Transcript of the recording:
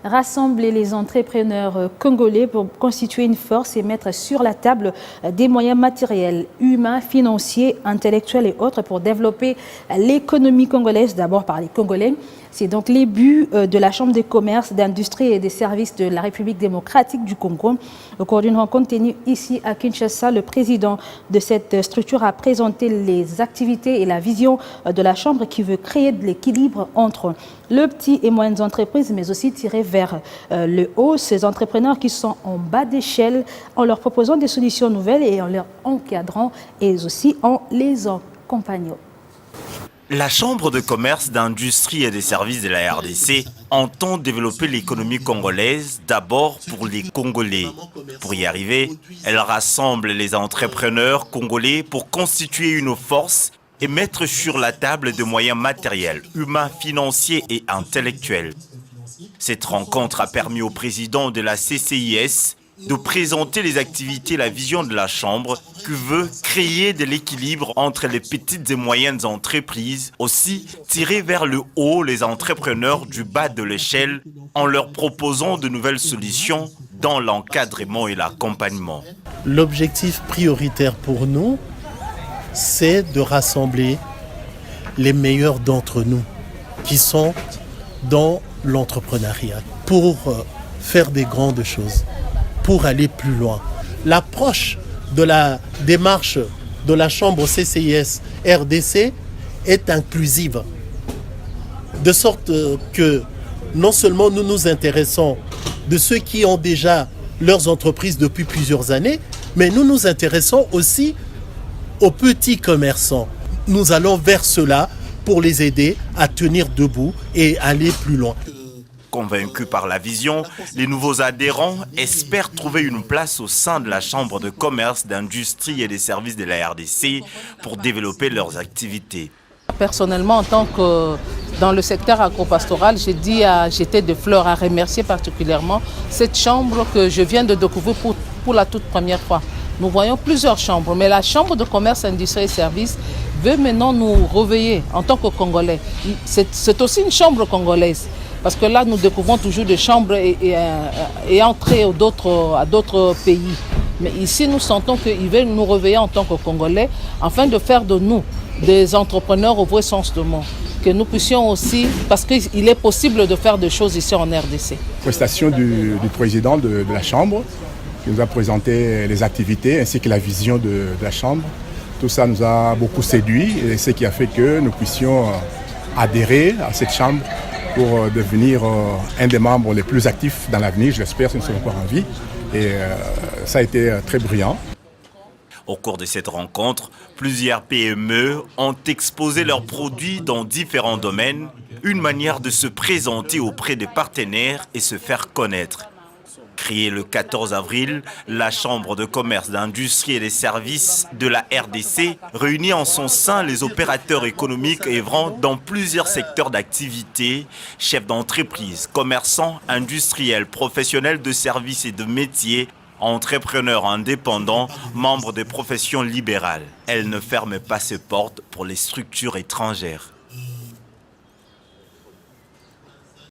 Rassembler les entrepreneurs congolais pour constituer une force et mettre sur la table des moyens matériels, humains, financiers, intellectuels et autres pour développer l'économie congolaise, d'abord par les Congolais. C'est donc les buts de la Chambre de commerce, d'industrie et des services de la République démocratique du Congo. Au cours d'une rencontre tenue ici à Kinshasa, le président de cette structure a présenté les activités et la vision de la Chambre qui veut créer de l'équilibre entre le petit et moyennes entreprises, mais aussi tirer vers le haut ces entrepreneurs qui sont en bas d'échelle en leur proposant des solutions nouvelles et en leur encadrant et aussi en les accompagnant. La Chambre de commerce, d'industrie et des services de la RDC entend développer l'économie congolaise d'abord pour les Congolais. Pour y arriver, elle rassemble les entrepreneurs congolais pour constituer une force et mettre sur la table des moyens matériels, humains, financiers et intellectuels. Cette rencontre a permis au président de la CCIS de présenter les activités et la vision de la Chambre qui veut créer de l'équilibre entre les petites et moyennes entreprises, aussi tirer vers le haut les entrepreneurs du bas de l'échelle en leur proposant de nouvelles solutions dans l'encadrement et l'accompagnement. L'objectif prioritaire pour nous, c'est de rassembler les meilleurs d'entre nous qui sont dans l'entrepreneuriat pour faire des grandes choses, pour aller plus loin. L'approche de la démarche de la Chambre CCIS RDC est inclusive, de sorte que non seulement nous nous intéressons de ceux qui ont déjà leurs entreprises depuis plusieurs années, mais nous nous intéressons aussi aux petits commerçants. Nous allons vers cela pour les aider à tenir debout et aller plus loin. Convaincus par la vision, les nouveaux adhérents espèrent trouver une place au sein de la Chambre de commerce, d'industrie et des services de la RDC pour développer leurs activités. Personnellement, en tant que dans le secteur agropastoral, j'ai dit à GT de Fleurs à remercier particulièrement cette chambre que je viens de découvrir pour la toute première fois. Nous voyons plusieurs chambres, mais la Chambre de commerce, industrie et services veut maintenant nous réveiller en tant que Congolais. C'est aussi une chambre congolaise. Parce que là, nous découvrons toujours des chambres et entrer à d'autres pays. Mais ici, nous sentons qu'ils veulent nous réveiller en tant que Congolais afin de faire de nous des entrepreneurs au vrai sens du mot. Que nous puissions aussi, parce qu'il est possible de faire des choses ici en RDC. Prestation du président de la Chambre qui nous a présenté les activités ainsi que la vision de la Chambre. Tout ça nous a beaucoup séduit et c'est ce qui a fait que nous puissions adhérer à cette Chambre pour devenir un des membres les plus actifs dans l'avenir. Je l'espère, si nous sommes encore en vie. Et ça a été très brillant. Au cours de cette rencontre, plusieurs PME ont exposé leurs produits dans différents domaines, une manière de se présenter auprès des partenaires et se faire connaître. Créée le 14 avril, la Chambre de commerce, d'industrie et des services de la RDC réunit en son sein les opérateurs économiques œuvrant dans plusieurs secteurs d'activité, chefs d'entreprise, commerçants, industriels, professionnels de services et de métiers, entrepreneurs indépendants, membres des professions libérales. Elle ne ferme pas ses portes pour les structures étrangères.